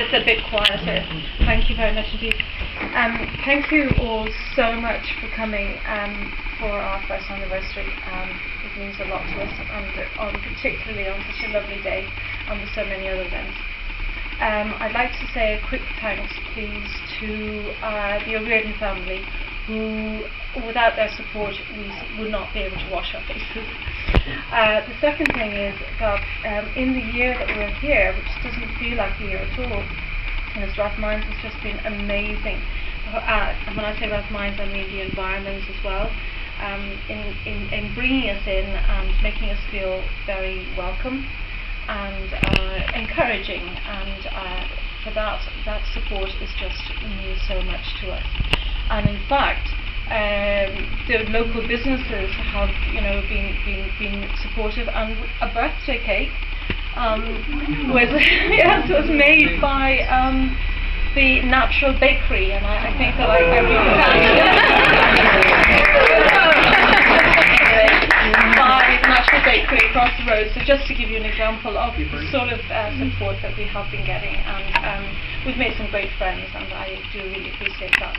it's a bit quieter. Thank you very much indeed. Thank you all so much for coming for our first anniversary. It means a lot to us, and particularly on such a lovely day, and with so many other events. I'd like to say a quick thanks, please, to the O'Riordan family, who, without their support, we would not be able to wash our faces. The second thing is that in the year that we're here, which doesn't feel like a year at all, as Rathmines has just been amazing. And when I say Rathmines, I mean the environment as well, in bringing us in and making us feel very welcome and encouraging, and for that support is just means so much to us. And in fact, the local businesses have, been supportive, and a birthday cake was made by the Natural Bakery, and I think that I by the Natural Bakery across the road. So just to give you an example of the sort of support that we have been getting, and we've made some great friends, and I do really appreciate that.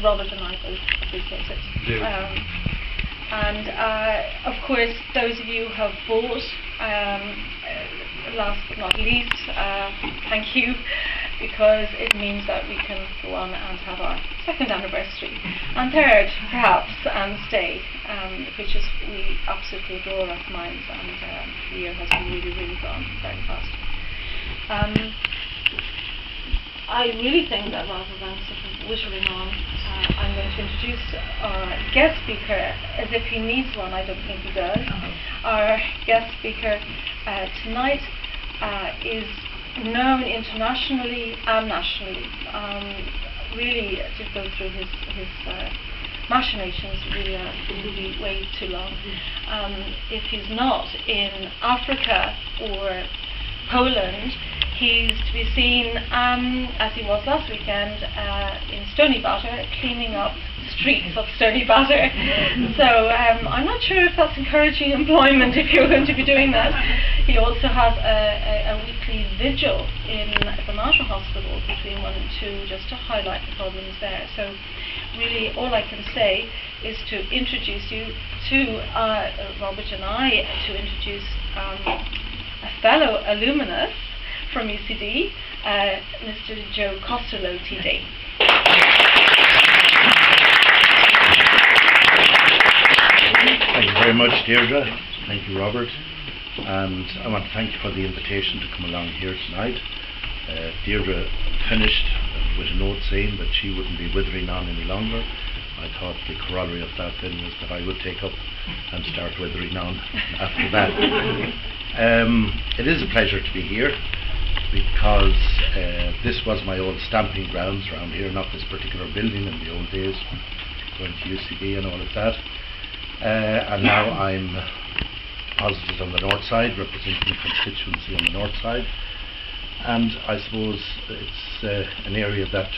Robert and I both appreciate it. And of course, those of you who have bought, last but not least, thank you, because it means that we can go on and have our second anniversary, and third, perhaps, and stay, which is, we absolutely adore Rathmines, and the year has really, really gone very fast. I really think that rather than sort of whittling on, I'm going to introduce our guest speaker as if he needs one. I don't think he does. Our guest speaker tonight is known internationally and nationally. Really, to go through his machinations really are way too long. If he's not in Africa or Poland, he's to be seen, as he was last weekend, in Stoneybatter, cleaning up the streets of Stoneybatter. So I'm not sure if that's encouraging employment if you're going to be doing that. He also has a weekly vigil in the Marshall Hospital between 1 and 2, just to highlight the problems there. So really all I can say is to introduce you to Robert and I, to introduce a fellow alumnus from UCD, Mr. Joe Costello, TD. Thank you very much, Deirdre. Thank you, Robert. And I want to thank you for the invitation to come along here tonight. Deirdre finished with a note saying that she wouldn't be withering on any longer. I thought the corollary of that then was that I would take up and start withering on after that. It is a pleasure to be here, because this was my old stamping grounds around here, not this particular building in the old days, going to UCD and all of that. And now I'm posited on the north side, representing the constituency on the north side. And I suppose it's an area that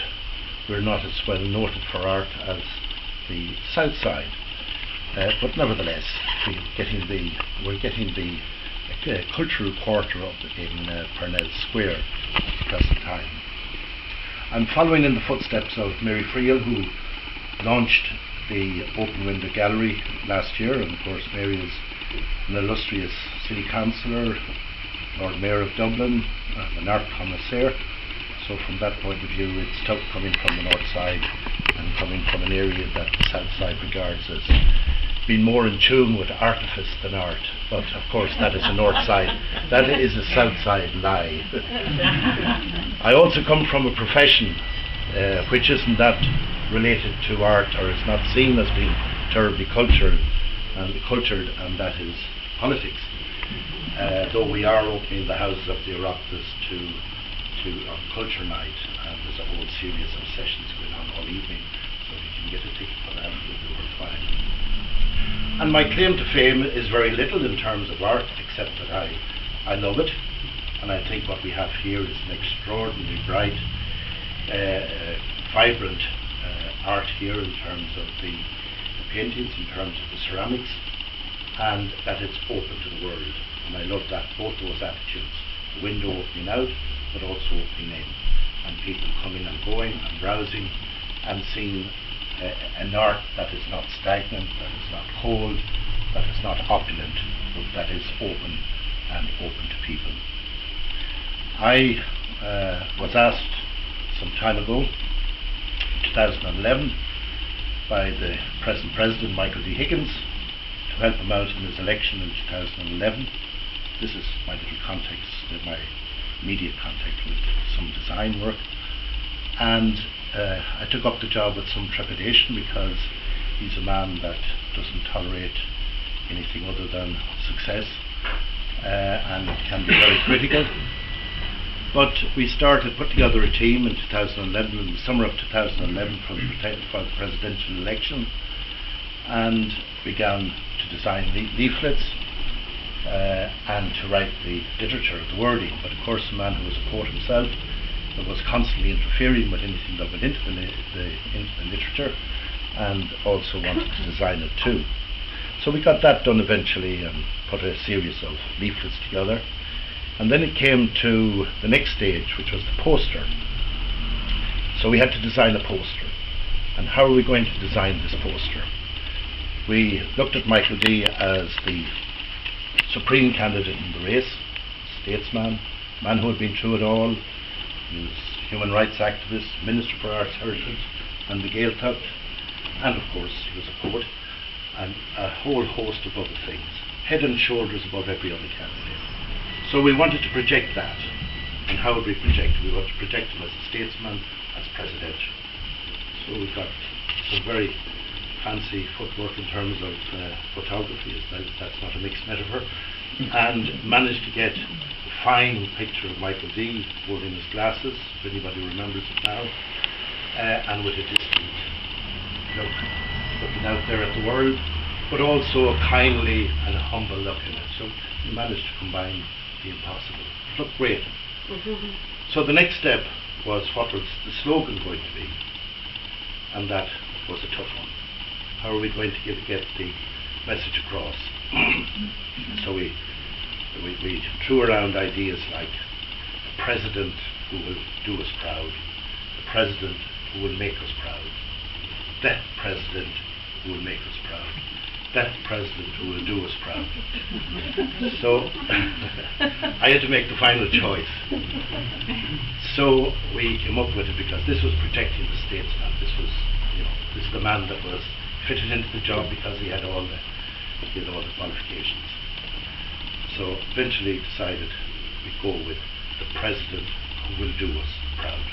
we're not as well noted for art as the south side. But nevertheless, we're getting the cultural quarter up in Purnell Square at the present time. I'm following in the footsteps of Mary Friel, who launched the Open Window Gallery last year, and of course Mary is an illustrious city councillor, Lord Mayor of Dublin, an art connoisseur. So from that point of view, it's tough coming from the north side and coming from an area that the south side regards as being more in tune with artifice than art. But of course that is a north side, that is a south side lie. I also come from a profession which isn't that related to art, or is not seen as being terribly cultured, and that is politics. Though we are opening the houses of the Oireachtas to on Culture Night, and there's a whole series of sessions going on all evening, so if you can get a ticket for that, it will be worthwhile. And my claim to fame is very little in terms of art, except that I love it, and I think what we have here is an extraordinarily bright, vibrant art here, in terms of the paintings, in terms of the ceramics, and that it's open to the world. And I love that, both those attitudes, the window opening out but also opening in, and people coming and going and browsing and seeing a north that is not stagnant, that is not cold, that is not opulent, but that is open and open to people. I was asked some time ago, 2011, by the present President, Michael D. Higgins, to help him out in his election in 2011. This is my little context, my immediate contact with some design work. And I took up the job with some trepidation, because he's a man that doesn't tolerate anything other than success, and can be very critical. But we put together a team in 2011, in the summer of 2011, for the presidential election, and began to design leaflets and to write the literature, the wording. But of course, a man who was a poet himself, that was constantly interfering with anything that went into the literature, and also wanted to design it too. So we got that done eventually and put a series of leaflets together. And then it came to the next stage, which was the poster. So we had to design a poster. And how are we going to design this poster? We looked at Michael D. as the supreme candidate in the race, statesman, man who had been through it all. He was a human rights activist, Minister for Arts, Heritage and the Gaeltacht, and of course he was a poet, and a whole host of other things, head and shoulders above every other candidate. So we wanted to project that. And how would we project? We wanted to project him as a statesman, as presidential. So we got some very fancy footwork in terms of photography, that's not a mixed metaphor, and managed to get a fine picture of Michael D. holding his glasses, if anybody remembers it now, and with a distant look, looking out there at the world, but also a kindly and a humble look in it. So we managed to combine the impossible. It looked great. So the next step was, what was the slogan going to be? And that was a tough one. How are we going to get the message across? So we threw around ideas like a president who will do us proud, a president who will make us proud, that president who will make us proud, that president who will do us proud. So I had to make the final choice. So we came up with it, because this was protecting the statesman. This is the man that was fitted into the job, because he had all the qualifications. So eventually decided we'd go with the president who will do us proud.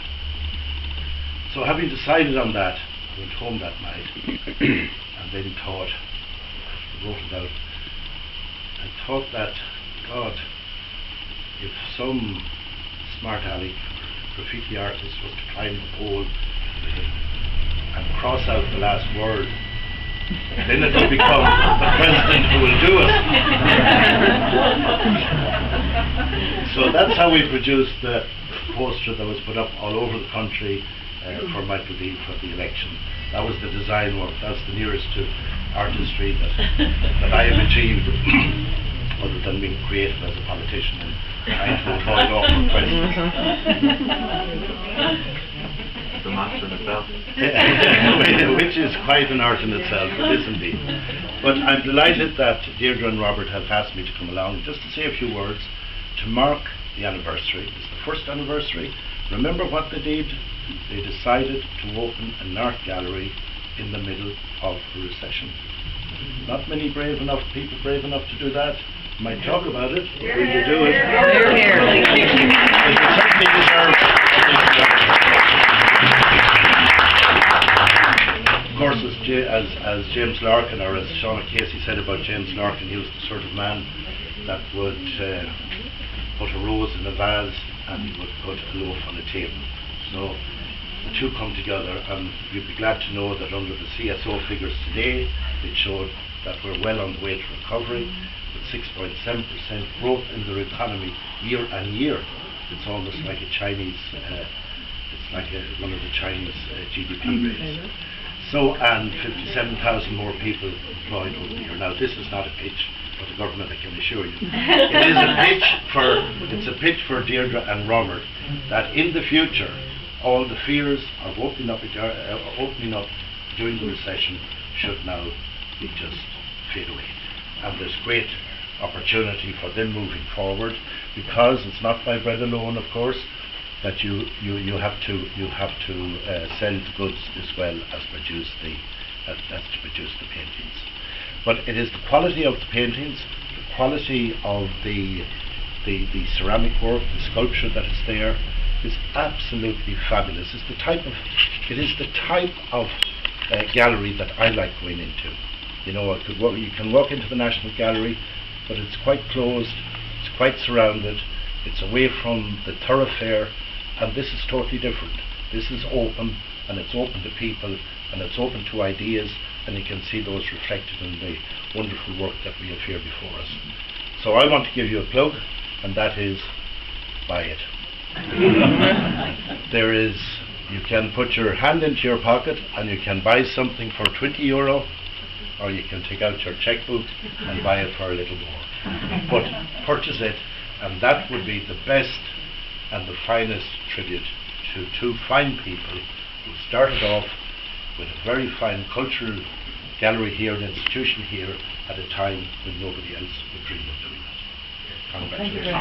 So having decided on that, I went home that night and then wrote it out, and thought that, God, if some smart aleck graffiti artist was to climb the pole and cross out the last word, then it will become the president who will do it. So that's how we produced the poster that was put up all over the country for Michael D. for the election. That was the design work. That's the nearest to artistry that I have achieved, other than being creative as a politician and trying to avoid awkward questions. The master in itself. Which is quite an art in itself, it is indeed. But I'm delighted that Deirdre and Robert have asked me to come along just to say a few words to mark the anniversary. It's the first anniversary. Remember what they did? They decided to open an art gallery in the middle of a recession. Not many people brave enough to do that. Might talk about it. Will you do it? They certainly deserve it. Of course, as James Larkin, or as Sean Casey said about James Larkin, he was the sort of man that would put a rose in a vase and he would put a loaf on a table. So the two come together, and you'd be glad to know that under the CSO figures today, it showed that we're well on the way to recovery, with 6.7% growth in the economy year on year. It's almost like a Chinese, it's like one of the Chinese GDP rates. So, and 57,000 more people employed over the year. Now, this is not a pitch for the government, I can assure you. It's a pitch for Deirdre and Robert that in the future, all the fears of opening up during the recession should now be just fade away. And there's great opportunity for them moving forward, because it's not by bread alone, of course, that you have to sell the goods as well as to produce the paintings. But it is the quality of the paintings, the quality of the ceramic work, the sculpture that is there is absolutely fabulous. It is the type of gallery that I like going into. You know, you can walk into the National Gallery, but it's quite closed, it's quite surrounded, it's away from the thoroughfare, and this is totally different. This is open, and it's open to people, and it's open to ideas, and you can see those reflected in the wonderful work that we have here before us. So I want to give you a plug, and that is, buy it. You can put your hand into your pocket and you can buy something for €20, or you can take out your checkbook and buy it for a little more. But purchase it, and that would be the best and the finest tribute to two fine people who started off with a very fine cultural gallery here, an institution here, at a time when nobody else would dream of doing it. Congratulations.